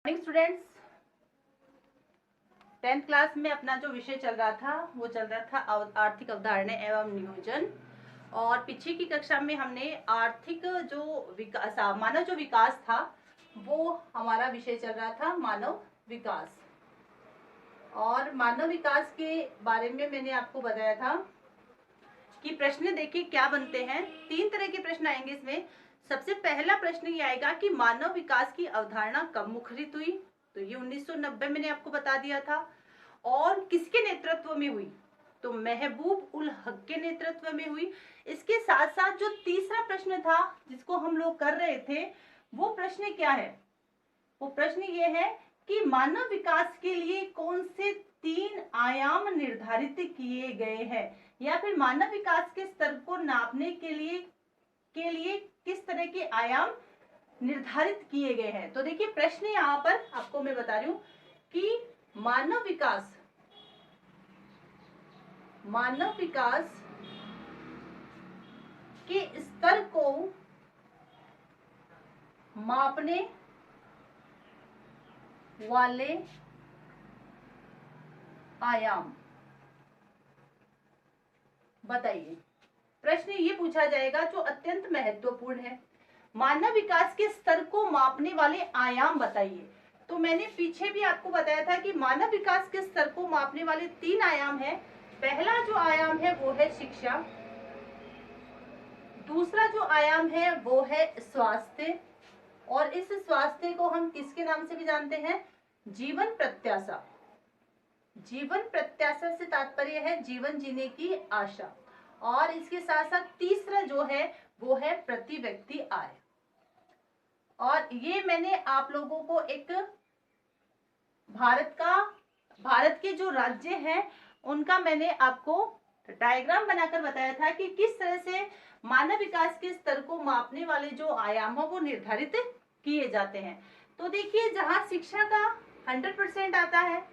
Morning students, 10th class में अपना जो विषय चल रहा था वो चल रहा था आर्थिक अवधारणा एवं नियोजन। और पीछे की कक्षा में हमने आर्थिक जो विकास, मानव जो विकास था वो हमारा विषय चल रहा था मानव विकास। और मानव विकास के बारे में मैंने आपको बताया था कि प्रश्न देखिए क्या बनते हैं। 3 तरह के प्रश्न आएंगे इसमें। सबसे पहला प्रश्न ये आएगा कि मानव विकास की अवधारणा कब मुखरित हुई, तो ये 1990 मैंने आपको बता दिया था। और किसके नेतृत्व में हुई, तो महबूब उल हक के नेतृत्व में हुई। इसके साथ साथ जो तीसरा प्रश्न था जिसको हम लोग कर रहे थे वो प्रश्न क्या है, वो प्रश्न ये है कि मानव विकास के लिए कौन से 3 आयाम निर्धारित किए गए हैं, या फिर मानव विकास के स्तर को नापने के लिए किस तरह के आयाम निर्धारित किए गए हैं। तो देखिए प्रश्न यहाँ पर आपको मैं बता रही हूं कि मानव विकास के स्तर को मापने वाले आयाम बताइए। प्रश्न ये पूछा जाएगा जो अत्यंत महत्वपूर्ण है, मानव विकास के स्तर को मापने वाले आयाम बताइए। तो मैंने पीछे भी आपको बताया था कि मानव विकास के स्तर को मापने वाले 3 आयाम है। पहला जो आयाम है वो है शिक्षा, दूसरा जो आयाम है वो है स्वास्थ्य, और इस स्वास्थ्य को हम किसके नाम से भी जानते हैं, जीवन प्रत्याशा। जीवन प्रत्याशा से तात्पर्य है जीवन जीने की आशा। और इसके साथ साथ तीसरा जो है वो है प्रति व्यक्ति आय। और ये मैंने आप लोगों को एक भारत के जो राज्य हैं उनका मैंने आपको डायग्राम बनाकर बताया था कि किस तरह से मानव विकास के स्तर को मापने वाले जो आयाम है वो निर्धारित किए जाते हैं। तो देखिए जहां शिक्षा का 100% आता है,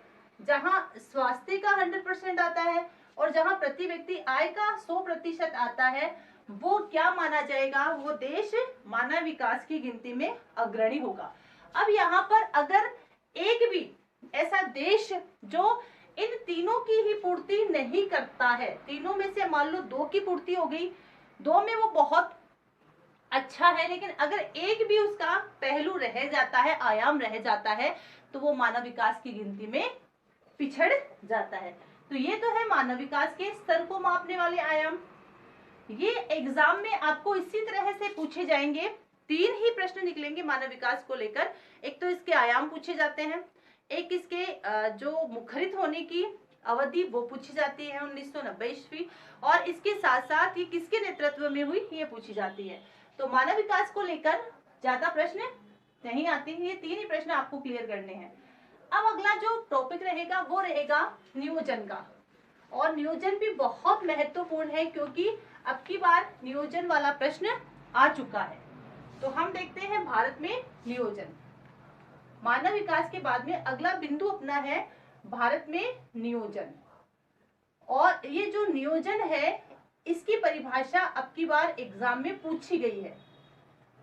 जहां स्वास्थ्य का 100% आता है, और जहां प्रति व्यक्ति आय का 100% आता है, वो क्या माना जाएगा, वो देश मानव विकास की गिनती में अग्रणी होगा। अब यहाँ पर अगर एक भी ऐसा देश जो इन तीनों की ही पूर्ति नहीं करता है, तीनों में से मान लो 2 की पूर्ति हो गई, 2 में वो बहुत अच्छा है, लेकिन अगर एक भी उसका पहलू रह जाता है, आयाम रह जाता है, तो वो मानव विकास की गिनती में पिछड़ जाता है। तो ये तो है मानव विकास के स्तर को मापने वाले आयाम। ये एग्जाम में आपको इसी तरह से पूछे जाएंगे। 3 ही प्रश्न निकलेंगे मानव विकास को लेकर। एक तो इसके आयाम पूछे जाते हैं, एक इसके जो मुखरित होने की अवधि वो पूछी जाती है 1990 ईस्वी, और इसके साथ साथ ये किसके नेतृत्व में हुई ये पूछी जाती है। तो मानव विकास को लेकर ज्यादा प्रश्न नहीं आते हैं, ये 3 ही प्रश्न आपको क्लियर करने हैं। अब अगला जो टॉपिक रहेगा वो रहेगा नियोजन का। और नियोजन भी बहुत महत्वपूर्ण है क्योंकि अब की बार नियोजन वाला प्रश्न आ चुका है। तो हम देखते हैं भारत में नियोजन। मानव विकास के बाद में अगला बिंदु अपना है भारत में नियोजन। और ये जो नियोजन है इसकी परिभाषा अब की बार एग्जाम में पूछी गई है,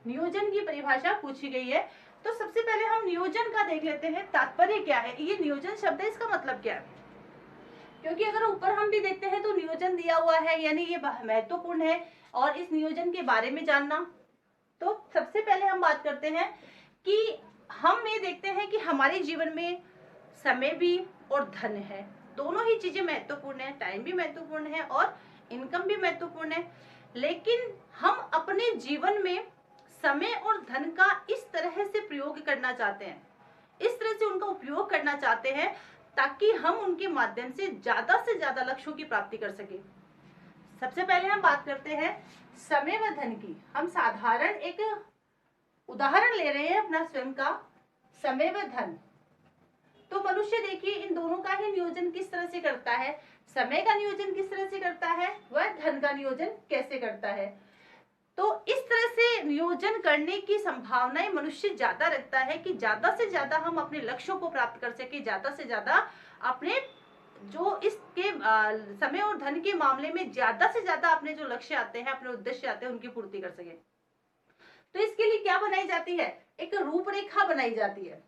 नियोजन की परिभाषा पूछी गई है। तो सबसे पहले हम नियोजन का देख लेते हैं, तात्पर्य क्या है, ये नियोजन शब्द है इसका मतलब क्या है। क्योंकि अगर ऊपर हम भी देखते हैं तो नियोजन दिया हुआ है, यानी ये महत्वपूर्ण है और इस नियोजन के बारे में जानना। तो सबसे पहले हम बात करते हैं कि हम ये देखते हैं कि हमारे जीवन में समय भी और धन है, दोनों ही चीजें महत्वपूर्ण है, टाइम भी महत्वपूर्ण है और इनकम भी महत्वपूर्ण है। लेकिन हम अपने जीवन में समय और धन का इस तरह से प्रयोग करना चाहते हैं, इस तरह से उनका उपयोग करना चाहते हैं ताकि हम उनके माध्यम से ज्यादा लक्ष्यों की प्राप्ति कर सके। सबसे पहले हम बात करते हैं समय व धन की। हम साधारण एक उदाहरण ले रहे हैं अपना स्वयं का, समय व धन। तो मनुष्य देखिए इन दोनों का ही नियोजन किस तरह से करता है, समय का नियोजन किस तरह से करता है, वह धन का नियोजन कैसे करता है। तो इस तरह से नियोजन करने की संभावनाएं मनुष्य ज्यादा रखता है कि ज्यादा से ज्यादा हम अपने लक्ष्यों को प्राप्त कर सके, ज्यादा से ज्यादा अपने जो इसके समय और धन के मामले में ज्यादा से ज्यादा अपने जो लक्ष्य आते हैं, अपने उद्देश्य आते हैं, उनकी पूर्ति कर सके। तो इसके लिए क्या बनाई जाती है, एक रूपरेखा बनाई जाती है।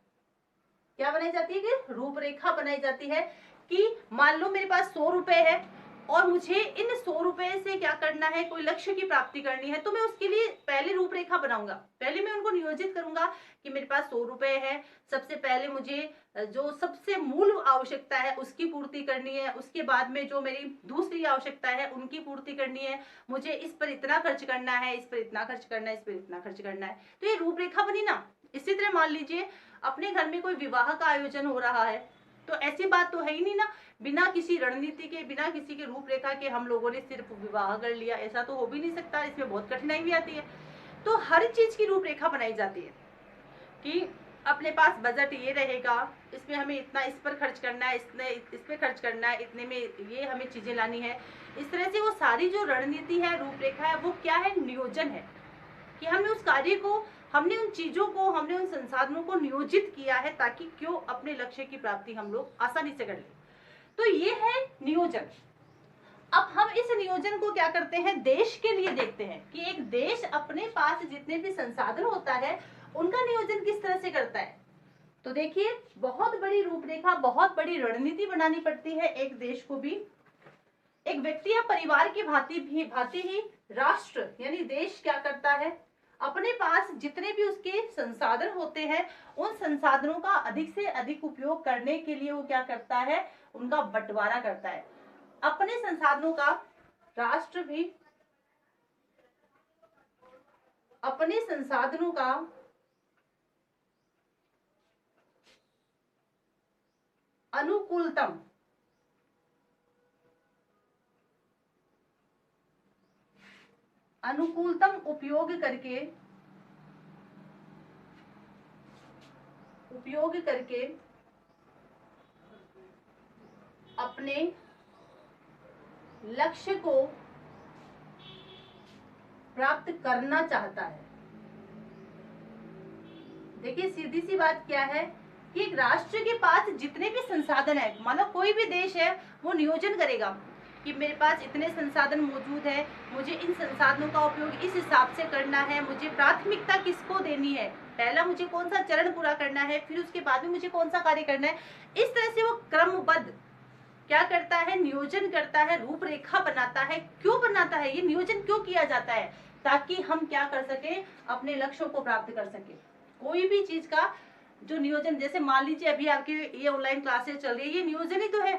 क्या बनाई जाती है कि रूपरेखा बनाई जाती है कि मान लो मेरे पास 100 रुपए है और मुझे इन 100 रुपए से क्या करना है, कोई लक्ष्य की प्राप्ति करनी है, तो मैं उसके लिए पहले रूपरेखा बनाऊंगा। पहले मैं उनको नियोजित करूंगा कि मेरे पास 100 रुपए है, सबसे पहले मुझे जो सबसे मूल आवश्यकता है उसकी पूर्ति करनी है, उसके बाद में जो मेरी दूसरी आवश्यकता है उनकी पूर्ति करनी है, मुझे इस पर इतना खर्च करना है, इस पर इतना खर्च करना है, इस पर इतना खर्च करना है। तो ये रूपरेखा बनी ना। इसी तरह मान लीजिए अपने घर में कोई विवाह का आयोजन हो रहा है, तो ऐसी बात तो है ही नहीं ना, बिना किसी रणनीति के, बिना किसी के रूपरेखा के हम लोगों ने सिर्फ विवाह कर लिया, ऐसा तो हो भी नहीं सकता, इसमें बहुत कठिनाई भी आती है। तो हर चीज की रूपरेखा बनाई जाती है कि अपने पास बजट ये रहेगा, इसमें हमें इतना इस पर खर्च करना है, इस पे खर्च करना है, इतने में ये हमें चीजें लानी है। इस तरह से वो सारी जो रणनीति है, रूपरेखा है, वो क्या है, नियोजन है कि हमने उस कार्य को, हमने उन चीजों को, हमने उन संसाधनों को नियोजित किया है ताकि क्यों अपने लक्ष्य की प्राप्ति हम लोग आसानी से कर लें। तो ये है नियोजन। अब हम इस नियोजन को क्या करते हैं, देश के लिए देखते हैं कि एक देश अपने पास जितने भी संसाधन होता है उनका नियोजन किस तरह से करता है। तो देखिए, बहुत बड़ी रूपरेखा, बहुत बड़ी रणनीति बनानी पड़ती है एक देश को भी। एक व्यक्ति या परिवार की भांति ही राष्ट्र यानी देश क्या करता है, अपने पास जितने भी उसके संसाधन होते हैं उन संसाधनों का अधिक से अधिक उपयोग करने के लिए वो क्या करता है, उनका बंटवारा करता है। अपने संसाधनों का, राष्ट्र भी अपने संसाधनों का अनुकूलतम उपयोग करके अपने लक्ष्य को प्राप्त करना चाहता है। देखिए, सीधी सी बात क्या है कि एक राष्ट्र के पास जितने भी संसाधन है, मतलब कोई भी देश है, वो नियोजन करेगा कि मेरे पास इतने संसाधन मौजूद है, मुझे इन संसाधनों का उपयोग इस हिसाब से करना है, मुझे प्राथमिकता किसको देनी है, पहला मुझे कौन सा चरण पूरा करना है, फिर उसके बाद में मुझे कौन सा कार्य करना है। इस तरह से वो क्रमबद्ध क्या करता है, नियोजन करता है, रूपरेखा बनाता है। क्यों बनाता है, ये नियोजन क्यों किया जाता है, ताकि हम क्या कर सके, अपने लक्ष्यों को प्राप्त कर सके। कोई भी चीज का जो नियोजन, जैसे मान लीजिए अभी आपकी ये ऑनलाइन क्लासेस चल रही है, ये नियोजन ही तो है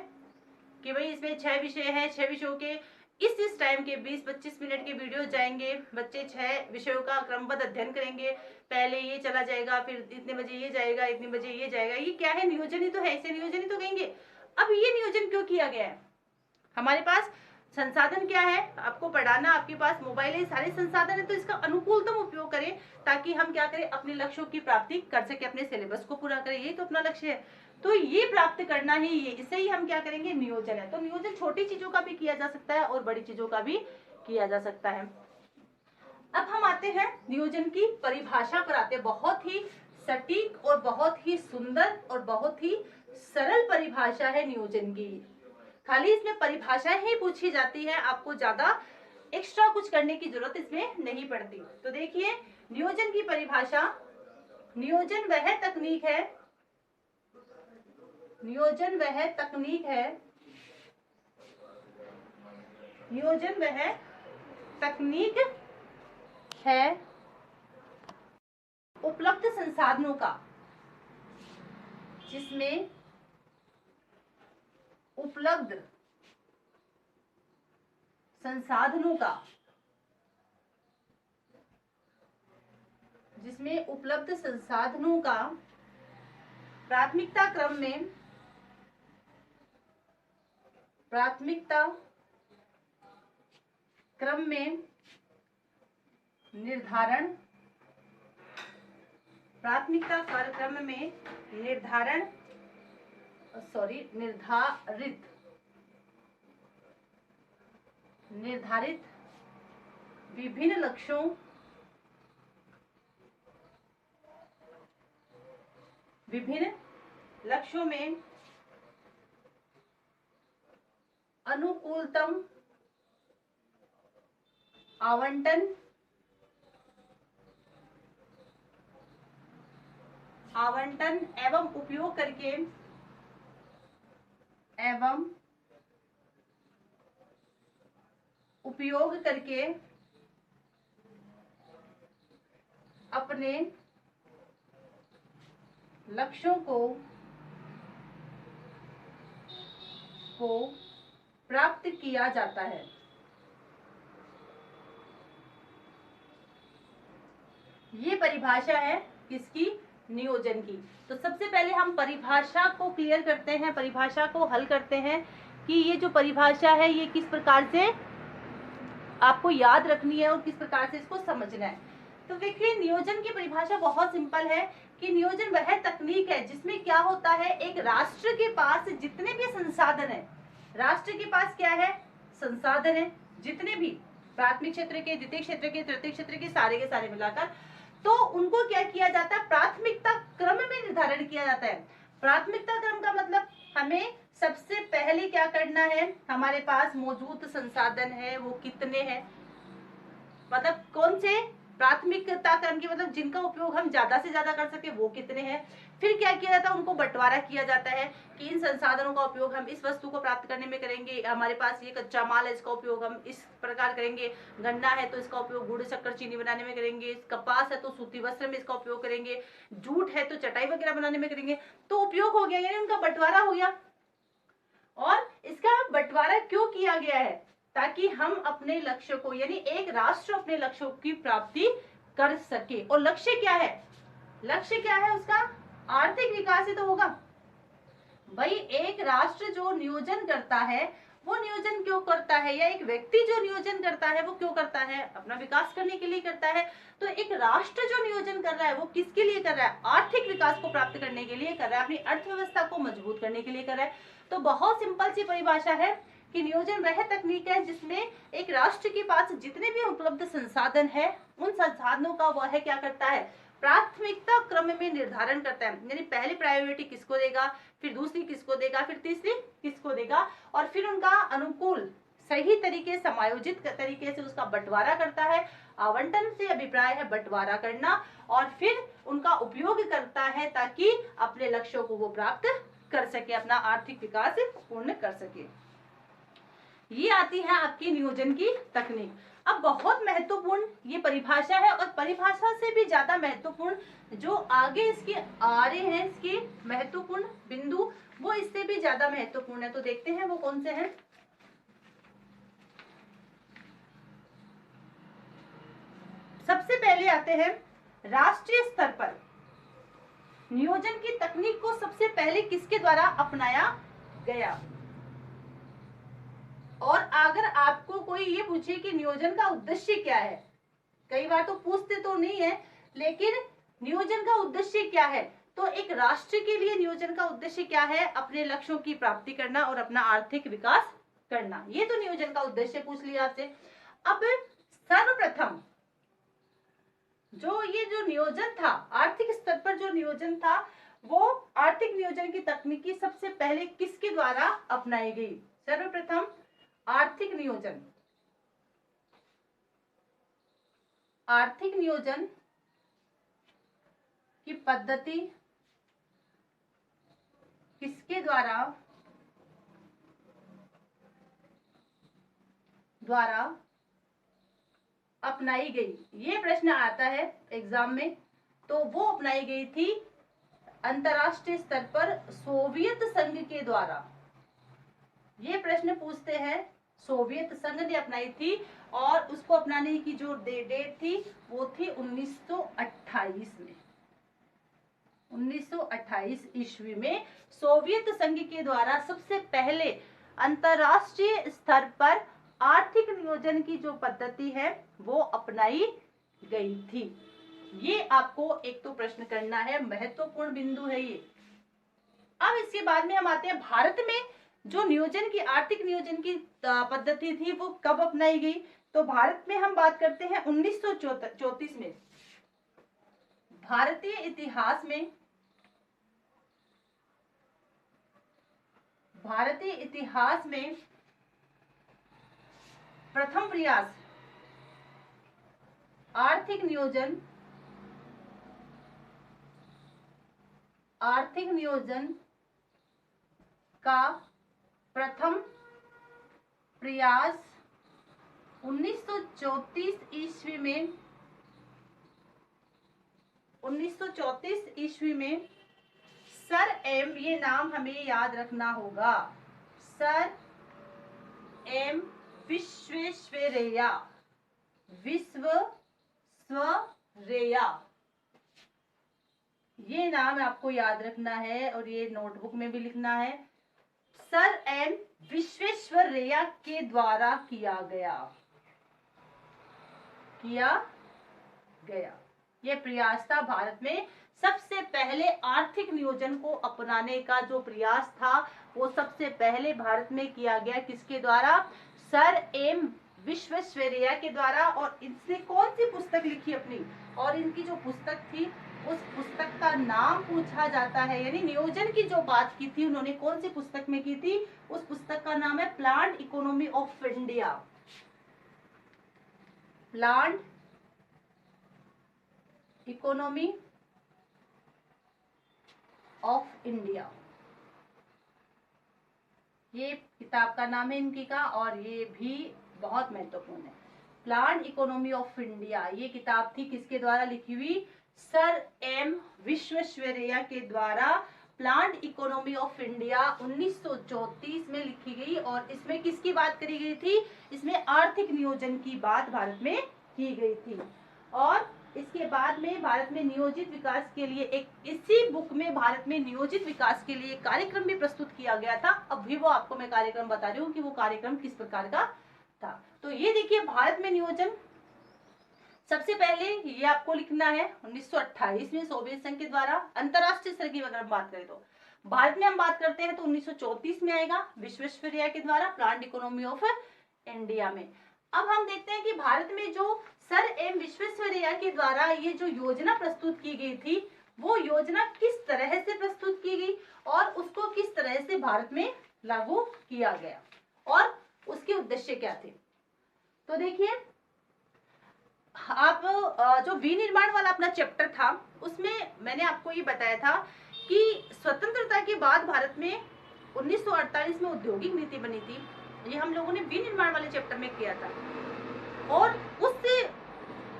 कि भाई इसमें 6 विषय है, 6 विषयों के इस टाइम के 20-25 मिनट के वीडियो जाएंगे, बच्चे 6 विषयों का क्रमबद्ध अध्ययन करेंगे, पहले ये चला जाएगा, फिर इतने बजे ये जाएगा, इतने बजे ये जाएगा। ये क्या है, नियोजन ही तो है, इसे नियोजन ही तो कहेंगे। अब ये नियोजन क्यों किया गया है, हमारे पास संसाधन क्या है, आपको पढ़ाना, आपके पास मोबाइल है, सारे संसाधन है, तो इसका अनुकूलतम उपयोग करें ताकि हम क्या करें, अपने लक्ष्यों की प्राप्ति कर सके, अपने सिलेबस को पूरा करें, यही तो अपना लक्ष्य है। तो ये प्राप्त करना ही, ये इसे ही हम क्या करेंगे, नियोजन है। तो नियोजन छोटी चीजों का भी किया जा सकता है और बड़ी चीजों का भी किया जा सकता है। अब हम आते हैं नियोजन की परिभाषा पर आते हैं। बहुत ही सटीक और बहुत ही सुंदर और बहुत ही सरल परिभाषा है नियोजन की। खाली इसमें परिभाषा ही पूछी जाती है, आपको ज्यादा एक्स्ट्रा कुछ करने की जरूरत इसमें नहीं पड़ती। तो देखिए, नियोजन की परिभाषा, नियोजन वह तकनीक है, नियोजन वह तकनीक है, नियोजन वह तकनीक है उपलब्ध संसाधनों का, जिसमें उपलब्ध संसाधनों का, जिसमें उपलब्ध संसाधनों का प्राथमिकता क्रम में निर्धारण, प्राथमिकता क्रम में निर्धारित विभिन्न लक्ष्यों में अनुकूलतम आवंटन आवंटन एवं उपयोग करके अपने लक्ष्यों को प्राप्त किया जाता है। ये परिभाषा है किसकी? नियोजन की। तो सबसे पहले हम परिभाषा को क्लियर करते हैं, परिभाषा को हल करते हैं कि ये जो परिभाषा है ये किस प्रकार से आपको याद रखनी है और किस प्रकार से इसको समझना है। तो देखिए, नियोजन की परिभाषा बहुत सिंपल है कि नियोजन वह तकनीक है जिसमें क्या होता है, एक राष्ट्र के पास जितने भी संसाधन है, राष्ट्र के पास क्या है? संसाधन है, जितने भी प्राथमिक क्षेत्र के, द्वितीय क्षेत्र के, तृतीय क्षेत्र के सारे मिलाकर, तो उनको क्या किया जाता है? प्राथमिकता क्रम में निर्धारण किया जाता है। प्राथमिकता क्रम का मतलब हमें सबसे पहले क्या करना है, हमारे पास मौजूद संसाधन है वो कितने हैं, मतलब कौन से प्राथमिकता क्रम की, मतलब जिनका उपयोग हम ज्यादा से ज्यादा कर सके वो कितने हैं। फिर क्या किया जाता है? उनको बंटवारा किया जाता है कि इन संसाधनों का उपयोग हम इस वस्तु को प्राप्त करने में करेंगे, हमारे पास ये कच्चा माल है इसका उपयोग हम इस प्रकार करेंगे, गन्ना है तो इसका उपयोग गुड़ शक्कर चीनी बनाने में करेंगे, कपास है तो सूती वस्त्र में इसका उपयोग करेंगे, जूट है तो चटाई वगैरह बनाने में करेंगे। तो उपयोग हो गया, यानी उनका बंटवारा हो गया। और इसका बंटवारा क्यों किया गया है? ताकि हम अपने लक्ष्य को, यानी एक राष्ट्र अपने लक्ष्यों की प्राप्ति कर सके। और लक्ष्य क्या है? लक्ष्य क्या है उसका? आर्थिक विकास ही तो होगा भाई। एक राष्ट्र जो नियोजन करता है वो नियोजन क्यों करता है, या एक व्यक्ति जो नियोजन करता है वो क्यों करता है? अपना विकास करने के लिए करता है। तो एक राष्ट्र जो नियोजन कर रहा है वो किसके लिए कर रहा है? आर्थिक विकास को प्राप्त करने के लिए कर रहा है, अपनी अर्थव्यवस्था को मजबूत करने के लिए कर रहा है। तो बहुत सिंपल सी परिभाषा है कि नियोजन वह तकनीक है जिसमें एक राष्ट्र के पास जितने भी उपलब्ध संसाधन है उन संसाधनों का वह क्या करता है? प्राथमिकता क्रम में निर्धारण करता है। यानी पहले प्रायोरिटी किसको देगा, फिर दूसरी किसको देगा, फिर तीसरी किसको देगा, और फिर उनका अनुकूल सही तरीके समायोजित तरीके से उसका बंटवारा करता है। आवंटन से अभिप्राय है बंटवारा करना, और फिर उनका उपयोग करता है ताकि अपने लक्ष्यों को वो प्राप्त कर सके, अपना आर्थिक विकास पूर्ण कर सके। ये आती है आपकी नियोजन की तकनीक। अब बहुत महत्वपूर्ण ये परिभाषा है, और परिभाषा से भी ज्यादा महत्वपूर्ण जो आगे इसके आ रहे हैं, इसके महत्वपूर्ण बिंदु, वो इससे भी ज्यादा महत्वपूर्ण है। तो देखते हैं वो कौन से हैं। सबसे पहले आते हैं राष्ट्रीय स्तर पर नियोजन की तकनीक को सबसे पहले किसके द्वारा अपनाया गया। और अगर आपको कोई ये पूछे कि नियोजन का उद्देश्य क्या है, कई बार तो पूछते तो नहीं है, लेकिन नियोजन का उद्देश्य क्या है, तो एक राष्ट्र के लिए नियोजन का उद्देश्य क्या है? अपने लक्ष्यों की प्राप्ति करना और अपना आर्थिक विकास करना। ये तो नियोजन का उद्देश्य पूछ लिया आपसे। अब सर्वप्रथम जो ये जो नियोजन था, आर्थिक स्तर पर जो नियोजन था, वो आर्थिक नियोजन की तकनीकी सबसे पहले किसके द्वारा अपनाई गई? सर्वप्रथम आर्थिक नियोजन, आर्थिक नियोजन की पद्धति किसके द्वारा अपनाई गई? ये प्रश्न आता है एग्जाम में। तो वो अपनाई गई थी अंतरराष्ट्रीय स्तर पर सोवियत संघ के द्वारा। ये प्रश्न पूछते हैं, सोवियत संघ ने अपनाई थी, और उसको अपनाने की जो डेट थी वो थी 1928 में। 1928 ईस्वी में सोवियत संघ के द्वारा सबसे पहले अंतरराष्ट्रीय स्तर पर आर्थिक नियोजन की जो पद्धति है वो अपनाई गई थी। ये आपको एक तो प्रश्न करना है, महत्वपूर्ण बिंदु है ये। अब इसके बाद में हम आते हैं भारत में जो नियोजन की, आर्थिक नियोजन की पद्धति थी वो कब अपनाई गई। तो भारत में हम बात करते हैं 1934 में। भारतीय इतिहास में प्रथम प्रयास आर्थिक नियोजन आर्थिक नियोजन का प्रथम प्रयास 1934 ईस्वी में 1934 ईस्वी में सर एम, ये नाम हमें याद रखना होगा, सर एम विश्वेश्वरैया, विश्वेश्वरैया, ये नाम आपको याद रखना है और ये नोटबुक में भी लिखना है। सर एम विश्वेश्वरैया के द्वारा किया गया ये प्रयास था। भारत में सबसे पहले आर्थिक नियोजन को अपनाने का जो प्रयास था वो सबसे पहले भारत में किया गया, किसके द्वारा? सर एम विश्वेश्वरैया के द्वारा। और इसने कौन सी पुस्तक लिखी अपनी, और इनकी जो पुस्तक थी उस पुस्तक का नाम पूछा जाता है, यानी नियोजन की जो बात की थी उन्होंने कौन सी पुस्तक में की थी, उस पुस्तक का नाम है planned economy of India. Planned economy of India, ये किताब का नाम है इनकी का, और ये भी बहुत महत्वपूर्ण है। प्लान्ड इकोनॉमी ऑफ इंडिया, ये किताब थी किसके द्वारा लिखी हुई? सर एम विश्वेश्वरैया के द्वारा प्लान्ड इकोनॉमी ऑफ इंडिया 1934 में लिखी गई। और इसमें किसकी बात करी गई थी? इसमें आर्थिक नियोजन की बात भारत में की गई थी। और इसके बाद में भारत में नियोजित विकास के लिए इसी बुक में भारत में नियोजित विकास के लिए कार्यक्रम भी प्रस्तुत किया गया था। अब भी वो आपको मैं कार्यक्रम बता रही हूँ कि वो कार्यक्रम किस प्रकार का था। तो ये देखिए, भारत में नियोजन सबसे पहले ये आपको लिखना है 1928 में सोवियत संघ के द्वारा। अंतरराष्ट्रीय स्तर की अगर हम बात करें तो भारत में हम बात करते हैं तो 1934 में आएगा विश्वेश्वरैया के द्वारा प्लान्ड इकोनॉमी ऑफ इंडिया में। अब हम देखते हैं कि भारत में जो सर एम विश्वेश्वरैया के द्वारा ये जो योजना प्रस्तुत की गई थी वो योजना किस तरह से प्रस्तुत की गई और उसको किस तरह से भारत में लागू किया गया और उसके उद्देश्य क्या थे। तो देखिए, आप जो विनिर्माण वाला अपना चैप्टर था उसमें मैंने आपको ये बताया था कि स्वतंत्रता के बाद भारत में 1948 में औद्योगिक नीति बनी थी। ये हम लोगों ने विनिर्माण वाले चैप्टर में किया था। और उस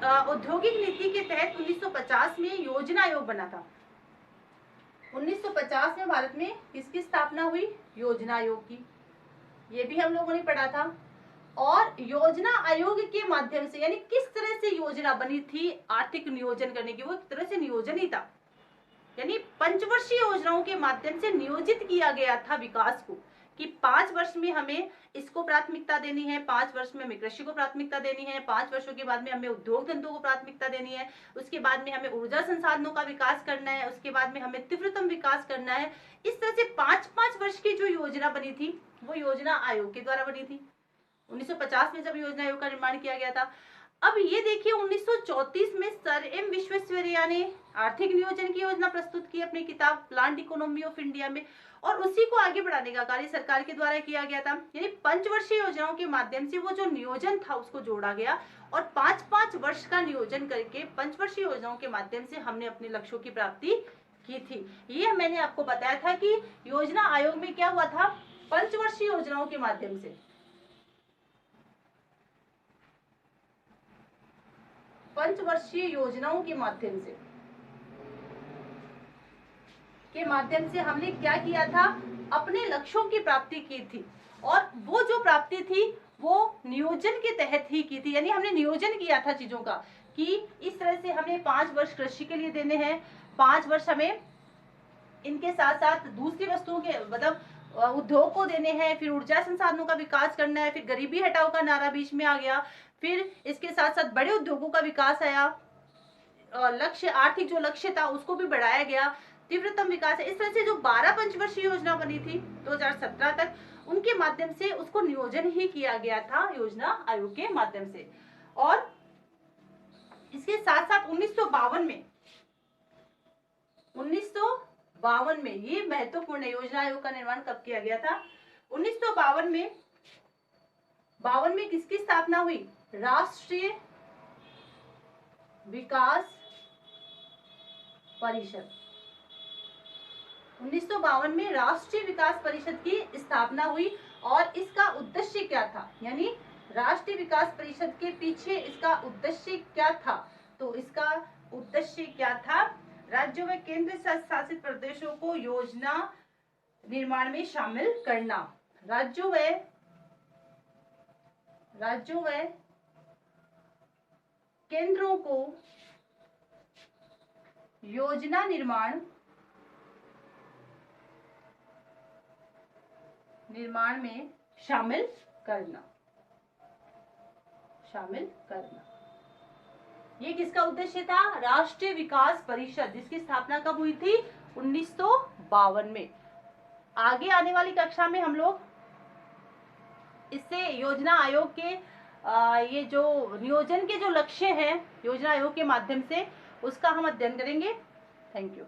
औद्योगिक नीति के तहत 1950 में योजना आयोग बना था। 1950 में भारत में किसकी स्थापना हुई? योजना आयोग की। ये भी हम लोगों ने पढ़ा था। और योजना आयोग के माध्यम से, यानी किस तरह से योजना बनी थी आर्थिक नियोजन करने की, वो एक तरह से नियोजन ही था, यानी पंचवर्षीय योजनाओं के माध्यम से नियोजित किया गया था विकास को, कि 5 वर्ष में हमें इसको प्राथमिकता देनी है, 5 वर्ष में हमें कृषि को प्राथमिकता देनी है, 5 वर्षों के बाद में हमें उद्योग धंधों को प्राथमिकता देनी है, उसके बाद में हमें ऊर्जा संसाधनों का विकास करना है, उसके बाद में हमें तीव्रतम विकास करना है। इस तरह से 5-5 वर्ष की जो योजना बनी थी वो योजना आयोग के द्वारा बनी थी 1950 में, जब योजना आयोग का निर्माण किया गया था। अब ये देखिए, 1934 में सर एम विश्वेश्वरैया ने आर्थिक नियोजन की योजना प्रस्तुत की अपनी किताब प्लान्ड इकोनॉमी ऑफ इंडिया में, और उसी को आगे बढ़ाने का कार्य सरकार के द्वारा किया गया था। यानी पंचवर्षीय योजनाओं के माध्यम से वो जो नियोजन था उसको जोड़ा गया और 5-5 वर्ष का नियोजन करके पंचवर्षीय योजनाओं के माध्यम से हमने अपने लक्ष्यों की प्राप्ति की थी। ये मैंने आपको बताया था कि योजना आयोग में क्या हुआ था, पंचवर्षीय योजनाओं के माध्यम से, पंचवर्षीय योजनाओं के माध्यम से हमने क्या किया था, अपने लक्ष्यों की प्राप्ति की थी। और वो जो प्राप्ति थी वो नियोजन के तहत ही की थी, यानी हमने नियोजन किया था चीजों का कि इस तरह से हमें 5 वर्ष कृषि के लिए देने हैं, 5 वर्ष हमें इनके साथ साथ दूसरी वस्तुओं के मतलब उद्योग को देने हैं, फिर ऊर्जा संसाधनों का विकास करना है, फिर गरीबी हटाओ का नारा बीच में आ गया, फिर इसके साथ साथ बड़े उद्योगों का विकास आया, लक्ष्य आर्थिक जो लक्ष्य था उसको भी बढ़ाया गया, तीव्रतम विकास है। इस तरह से जो 12 पंचवर्षीय योजना बनी थी 2017 तक, उनके माध्यम से उसको नियोजन ही किया गया था योजना आयोग के माध्यम से। और इसके साथ साथ 1952 में ये महत्वपूर्ण योजना आयोग का निर्माण कब किया गया था, 1952 में किसकी स्थापना हुई, राष्ट्रीय विकास परिषद। 1952 में राष्ट्रीय विकास परिषद की स्थापना हुई और इसका उद्देश्य क्या था, यानी राष्ट्रीय विकास परिषद के पीछे इसका उद्देश्य क्या था? तो इसका उद्देश्य क्या था? राज्यों व केंद्र शासित प्रदेशों को योजना निर्माण में शामिल करना। राज्यों व केंद्रों को योजना निर्माण में शामिल करना। ये किसका उद्देश्य था? राष्ट्रीय विकास परिषद, जिसकी स्थापना कब हुई थी? 1952 में। आगे आने वाली कक्षा में हम लोग इससे योजना आयोग के ये जो नियोजन के जो लक्ष्य हैं योजना आयोग के माध्यम से, उसका हम अध्ययन करेंगे। Thank you.